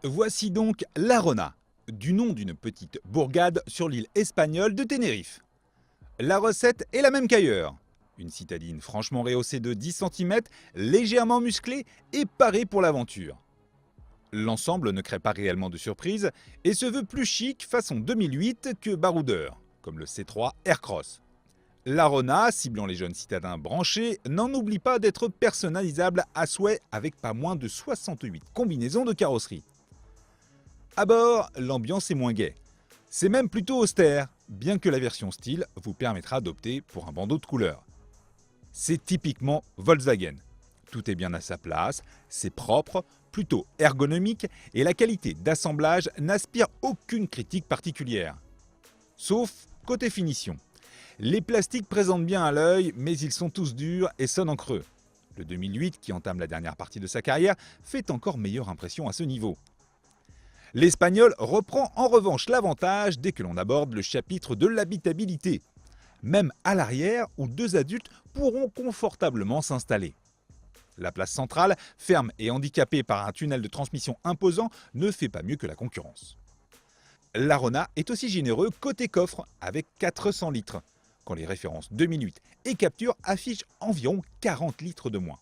Voici donc l'Arona, du nom d'une petite bourgade sur l'île espagnole de Tenerife. La recette est la même qu'ailleurs. Une citadine franchement rehaussée de 10 cm, légèrement musclée et parée pour l'aventure. L'ensemble ne crée pas réellement de surprise et se veut plus chic façon 2008 que baroudeur, comme le C3 Aircross. L'Arona, ciblant les jeunes citadins branchés, n'en oublie pas d'être personnalisable à souhait avec pas moins de 68 combinaisons de carrosserie. À bord, l'ambiance est moins gaie. C'est même plutôt austère, bien que la version style vous permettra d'opter pour un bandeau de couleur. C'est typiquement Volkswagen. Tout est bien à sa place, c'est propre, plutôt ergonomique et la qualité d'assemblage n'aspire aucune critique particulière. Sauf côté finition. Les plastiques présentent bien à l'œil, mais ils sont tous durs et sonnent en creux. Le 2008, qui entame la dernière partie de sa carrière, fait encore meilleure impression à ce niveau. L'Espagnol reprend en revanche l'avantage dès que l'on aborde le chapitre de l'habitabilité, même à l'arrière où deux adultes pourront confortablement s'installer. La place centrale, ferme et handicapée par un tunnel de transmission imposant, ne fait pas mieux que la concurrence. L'Arona est aussi généreux côté coffre avec 400 litres, quand les références 2008 et Capture affichent environ 40 litres de moins.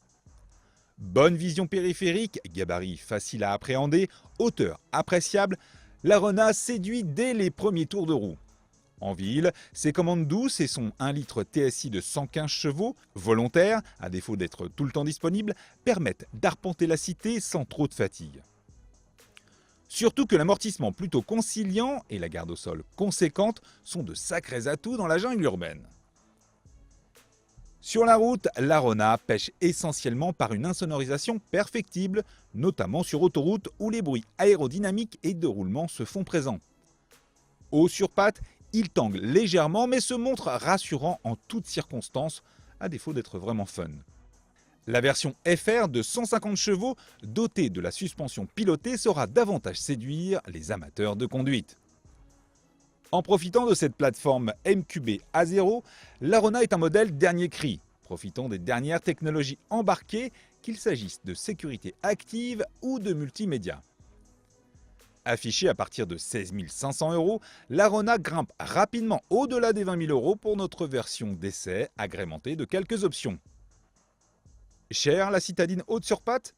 Bonne vision périphérique, gabarit facile à appréhender, hauteur appréciable, l'Arona séduit dès les premiers tours de roue. En ville, ses commandes douces et son 1 litre TSI de 115 chevaux, volontaire, à défaut d'être tout le temps disponible, permettent d'arpenter la cité sans trop de fatigue. Surtout que l'amortissement plutôt conciliant et la garde au sol conséquente sont de sacrés atouts dans la jungle urbaine. Sur la route, l'Arona pêche essentiellement par une insonorisation perfectible, notamment sur autoroute où les bruits aérodynamiques et de roulement se font présents. Haut sur pattes, il tangue légèrement mais se montre rassurant en toutes circonstances, à défaut d'être vraiment fun. La version FR de 150 chevaux, dotée de la suspension pilotée, saura davantage séduire les amateurs de conduite. En profitant de cette plateforme MQB A0, l'Arona est un modèle dernier cri, profitant des dernières technologies embarquées, qu'il s'agisse de sécurité active ou de multimédia. Affichée à partir de 16 500 €, l'Arona grimpe rapidement au-delà des 20 000 € pour notre version d'essai agrémentée de quelques options. Chère la citadine haute sur pattes ?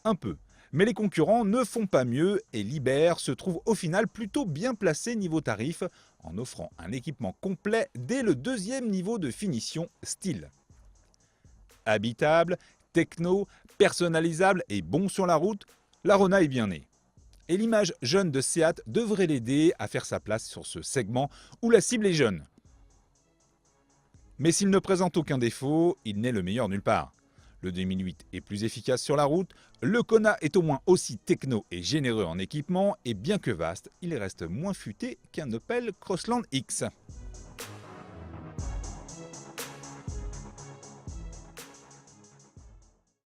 Un peu. Mais les concurrents ne font pas mieux et Liber se trouve au final plutôt bien placé niveau tarif en offrant un équipement complet dès le deuxième niveau de finition style. Habitable, techno, personnalisable et bon sur la route, l'Arona est bien née. Et l'image jeune de Seat devrait l'aider à faire sa place sur ce segment où la cible est jeune. Mais s'il ne présente aucun défaut, il n'est le meilleur nulle part. Le 2008 est plus efficace sur la route, le Kona est au moins aussi techno et généreux en équipement, et bien que vaste, il reste moins futé qu'un Opel Crossland X.